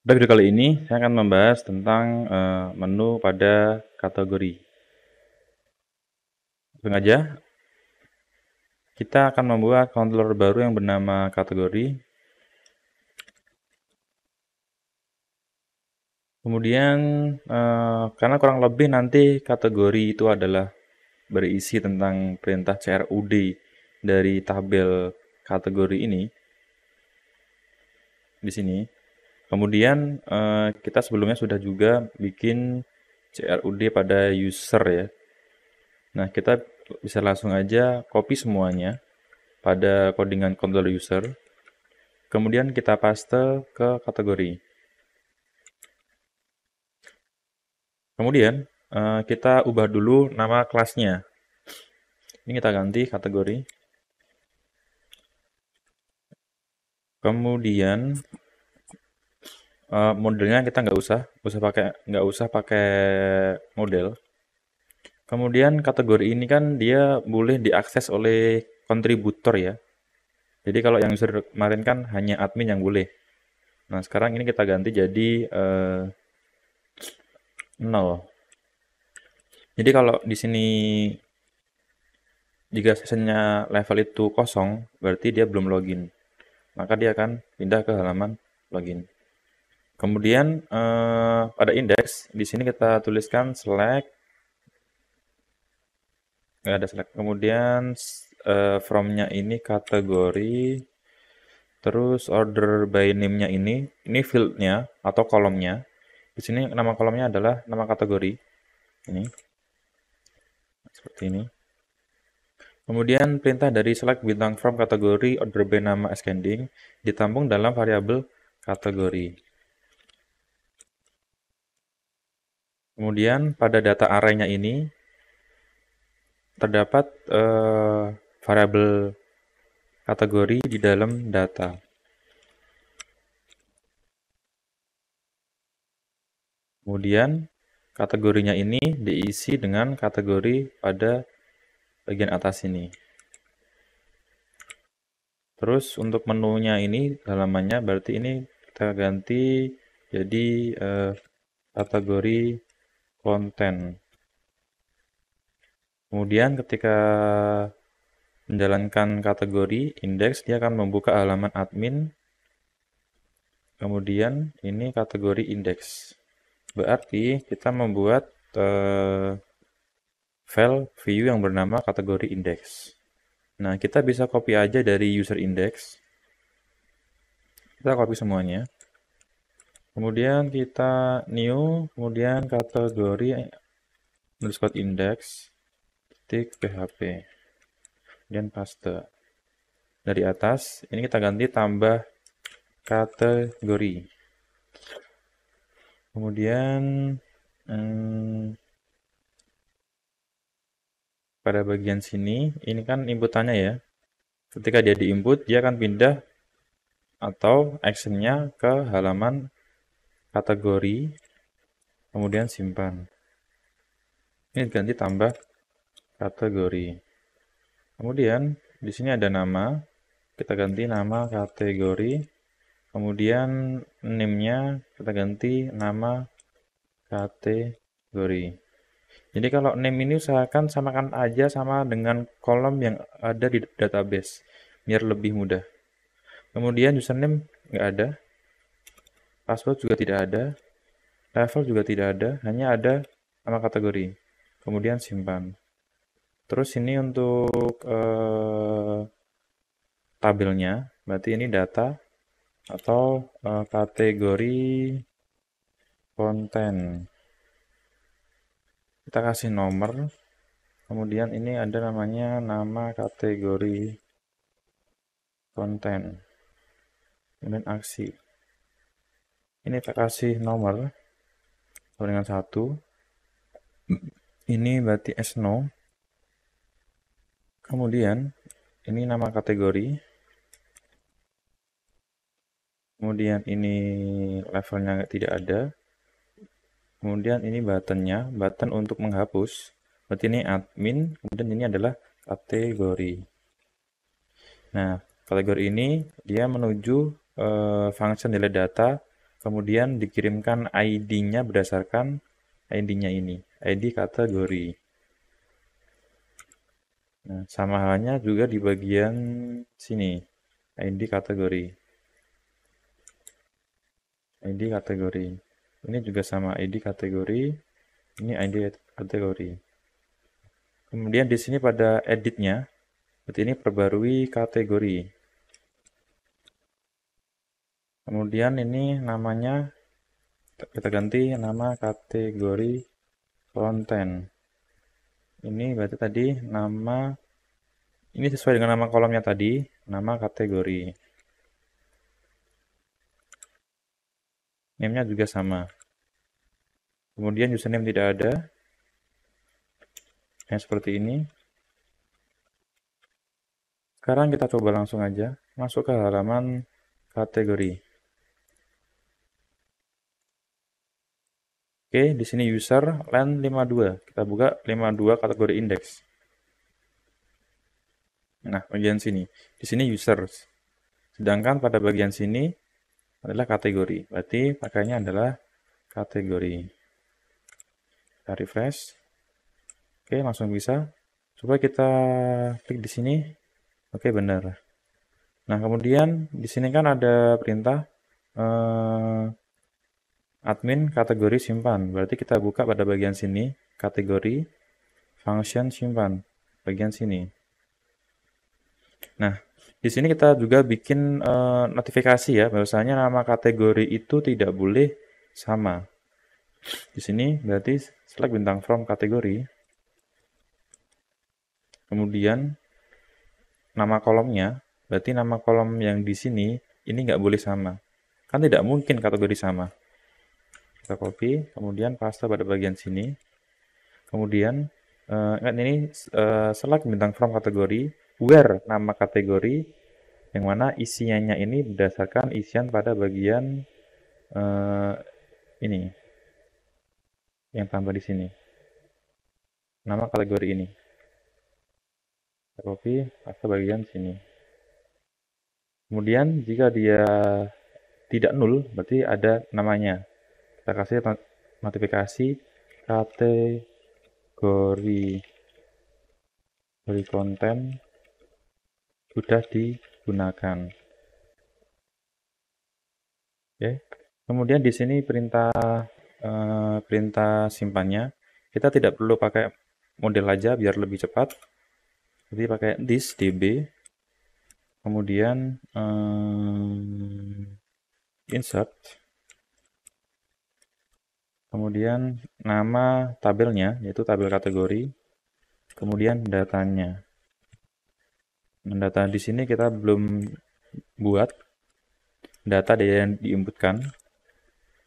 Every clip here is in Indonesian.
Pada video kali ini saya akan membahas tentang menu pada kategori. Langsung aja, kita akan membuat controller baru yang bernama kategori. Kemudian karena kurang lebih nanti kategori itu adalah berisi tentang perintah CRUD dari tabel kategori ini di sini. Kemudian kita sebelumnya sudah juga bikin CRUD pada user ya. Nah, kita bisa langsung aja copy semuanya pada codingan controller user. Kemudian kita paste ke kategori. Kemudian kita ubah dulu nama kelasnya. Ini kita ganti kategori. Kemudian modelnya kita nggak usah pakai model. Kemudian kategori ini kan dia boleh diakses oleh kontributor ya. Jadi kalau yang user kemarin kan hanya admin yang boleh. Nah sekarang ini kita ganti jadi 0. Jadi kalau di sini jika sessionnya level itu kosong, berarti dia belum login. Maka dia akan pindah ke halaman login. Kemudian pada indeks di sini kita tuliskan select, nggak ada select. Kemudian from-nya ini kategori, terus order by name-nya ini field-nya atau kolomnya. Di sini nama kolomnya adalah nama kategori. Ini seperti ini. Kemudian perintah dari select bintang from kategori order by nama ascending ditampung dalam variabel kategori. Kemudian pada data array-nya ini terdapat variabel kategori di dalam data. Kemudian kategorinya ini diisi dengan kategori pada bagian atas ini. Terus untuk menunya ini halamannya berarti ini kita ganti jadi kategori konten. Kemudian ketika menjalankan kategori indeks dia akan membuka halaman admin. Kemudian ini kategori indeks. Berarti kita membuat file view yang bernama kategori index. Nah, kita bisa copy aja dari user index. Kita copy semuanya. Kemudian kita new, kemudian kategori underscore index titik php. Kemudian paste. Dari atas, ini kita ganti tambah kategori. Kemudian pada bagian sini, ini kan inputannya ya. Ketika dia diinput, dia akan pindah atau actionnya ke halaman kategori, kemudian simpan. Ini ganti tambah kategori. Kemudian di sini ada nama, kita ganti nama kategori. Kemudian name-nya kita ganti nama kategori. Jadi kalau name ini usahakan samakan aja sama dengan kolom yang ada di database, biar lebih mudah. Kemudian username nggak ada, password juga tidak ada, level juga tidak ada, hanya ada nama kategori. Kemudian simpan. Terus ini untuk tabelnya, berarti ini data atau kategori konten. Kita kasih nomor. Kemudian ini ada namanya nama kategori konten. Kemudian aksi. Ini kita kasih nomor dengan 1. Ini berarti sno. Kemudian ini nama kategori. Kemudian ini levelnya tidak ada. Kemudian ini buttonnya, button untuk menghapus. Berarti ini admin, kemudian ini adalah kategori. Nah, kategori ini dia menuju function delete data kemudian dikirimkan ID-nya berdasarkan ID-nya ini, ID kategori. Nah, sama halnya juga di bagian sini, ID kategori. ID kategori. Ini juga sama ID kategori, ini ID kategori. Kemudian di sini pada editnya, berarti ini perbarui kategori. Kemudian ini namanya kita ganti nama kategori konten. Ini berarti tadi nama, ini sesuai dengan nama kolomnya tadi, nama kategori. Name-nya juga sama. Kemudian username tidak ada. Yang seperti ini. Sekarang kita coba langsung aja masuk ke halaman kategori. Oke, di sini user len 52. Kita buka 52 kategori indeks. Nah, bagian sini. Di sini users. Sedangkan pada bagian sini adalah kategori. Berarti pakainya adalah kategori. Kita refresh. Oke, langsung bisa. Coba kita klik di sini. Oke, benar. Nah, kemudian di sini kan ada perintah admin kategori simpan. Berarti kita buka pada bagian sini, kategori, function simpan. Bagian sini. Nah, di sini kita juga bikin notifikasi ya, bahwasanya nama kategori itu tidak boleh sama. Di sini berarti select bintang from kategori. Kemudian nama kolomnya, berarti nama kolom yang di sini ini nggak boleh sama. Kan tidak mungkin kategori sama. Kita copy, kemudian paste pada bagian sini. Kemudian ingat ini select bintang from kategori, where nama kategori, yang mana isiannya ini berdasarkan isian pada bagian ini, yang tambah di sini. Nama kategori ini. Kita copy, paste bagian sini. Kemudian jika dia tidak null, berarti ada namanya. Kita kasih notifikasi kategori konten sudah digunakan. Oke. Kemudian di sini perintah simpannya kita tidak perlu pakai model aja biar lebih cepat. Jadi pakai this db. Kemudian insert. Kemudian nama tabelnya yaitu tabel kategori. Kemudian datanya. Data di sini kita belum buat data yang diinputkan.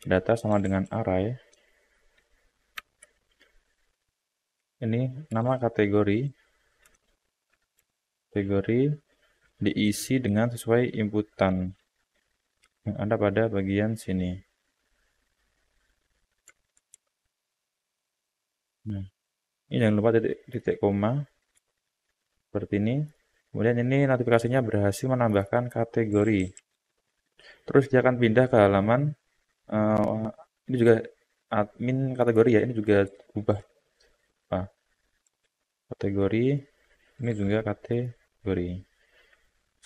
Data sama dengan array. Ini nama kategori. Kategori diisi dengan sesuai inputan yang ada pada bagian sini. Nah, ini jangan lupa titik koma seperti ini. Kemudian ini notifikasinya berhasil menambahkan kategori. Terus dia akan pindah ke halaman ini juga admin kategori ya, ini juga ubah kategori, ini juga kategori.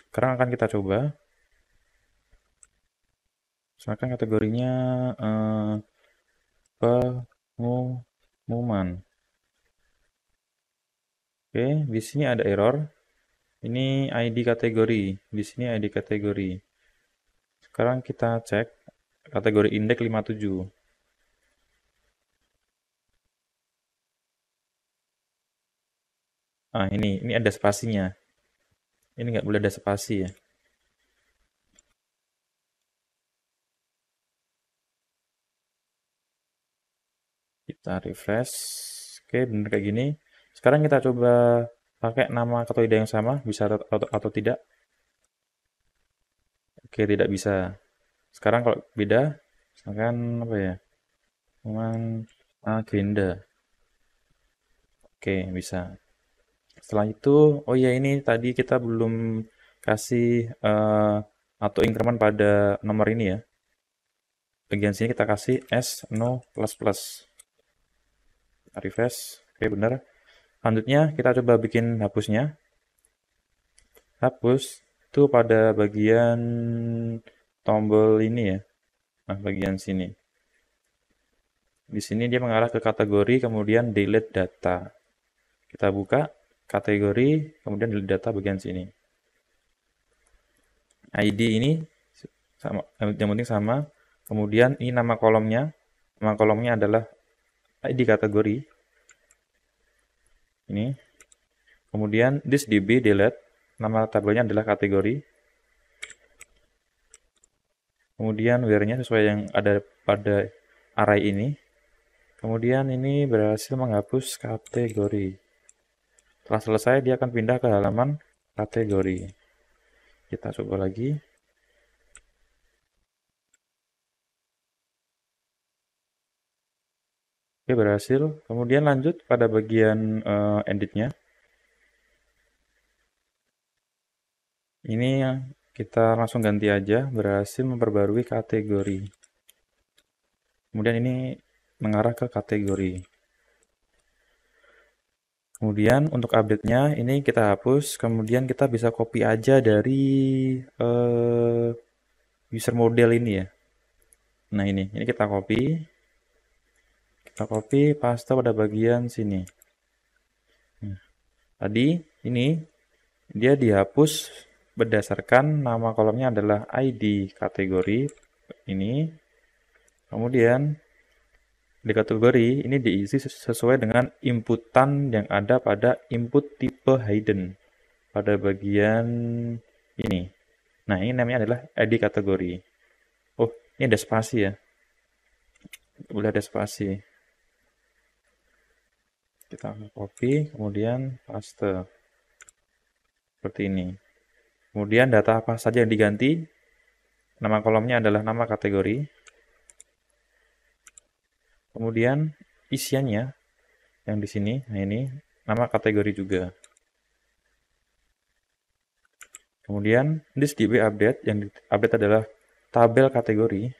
Sekarang akan kita coba. Misalkan kategorinya pengumuman. Oke, di sini ada error. Ini ID kategori, di sini ID kategori. Sekarang kita cek kategori indeks 57. Ah, ini ada spasinya. Ini nggak boleh ada spasi ya. Kita refresh. Oke, benar kayak gini. Sekarang kita coba pakai nama kategori yang sama, bisa atau tidak. Oke, tidak bisa. Sekarang kalau beda, misalkan apa ya? Cuman agenda. Oke, bisa. Setelah itu, oh ya ini tadi kita belum kasih atau increment pada nomor ini ya. bagian sini kita kasih S no plus plus. Refresh. Oke, benar. Selanjutnya kita coba bikin hapusnya. Hapus itu pada bagian tombol ini ya. Nah, bagian sini. Di sini dia mengarah ke kategori, kemudian delete data. Kita buka kategori, kemudian delete data bagian sini. ID ini sama, yang penting sama. Kemudian ini nama kolomnya. Nama kolomnya adalah ID kategori. Ini. Kemudian this db delete. Nama tabelnya adalah kategori. Kemudian where-nya sesuai yang ada pada array ini. Kemudian ini berhasil menghapus kategori. Setelah selesai, dia akan pindah ke halaman kategori. Kita coba lagi. Oke, berhasil. Kemudian lanjut pada bagian editnya. Ini kita langsung ganti aja, berhasil memperbarui kategori. Kemudian ini mengarah ke kategori. Kemudian untuk update-nya ini kita hapus, kemudian kita bisa copy aja dari user model ini ya. Nah ini kita copy. Kita copy, paste pada bagian sini. Nah, tadi ini dia dihapus berdasarkan nama kolomnya adalah ID kategori ini. Kemudian di kategori ini diisi sesuai dengan inputan yang ada pada input tipe hidden pada bagian ini. Nah, ini namanya adalah ID kategori. Oh, ini ada spasi ya. Boleh ada spasi. Kita copy, kemudian paste. Seperti ini. Kemudian data apa saja yang diganti? Nama kolomnya adalah nama kategori. Kemudian isiannya yang di sini, nah ini nama kategori juga. Kemudian this db update, yang update adalah tabel kategori.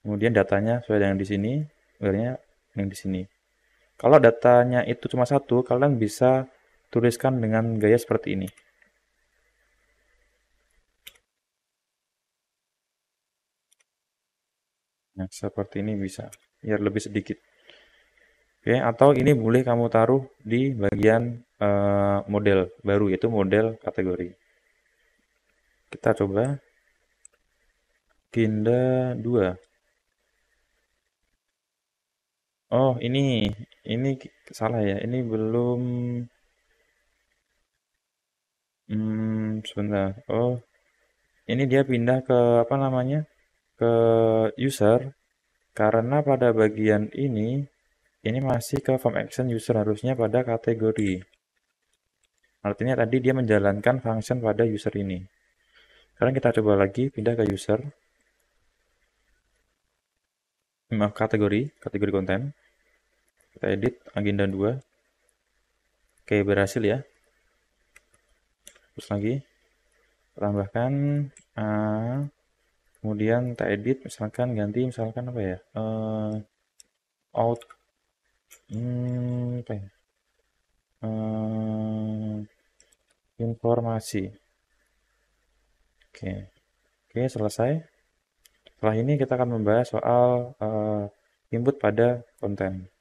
Kemudian datanya sesuai dengan di sini, where-nya yang di sini. Kalau datanya itu cuma satu, kalian bisa tuliskan dengan gaya seperti ini. Nah, seperti ini bisa, biar lebih sedikit. Oke, atau ini boleh kamu taruh di bagian model baru, yaitu model kategori. Kita coba. Kinda 2. Oh, ini salah ya. Ini belum. Sebentar. Oh, ini dia pindah ke apa namanya? Ke user karena pada bagian ini masih ke form action user, harusnya pada kategori. Artinya tadi dia menjalankan function pada user ini. Sekarang kita coba lagi pindah ke user. Maaf, kategori konten. Kita edit agenda 2. Oke, berhasil ya. Terus lagi tambahkan kemudian kita edit, misalkan ganti misalkan apa ya, out apa ya, informasi. Oke, selesai. Setelah ini kita akan membahas soal input pada konten.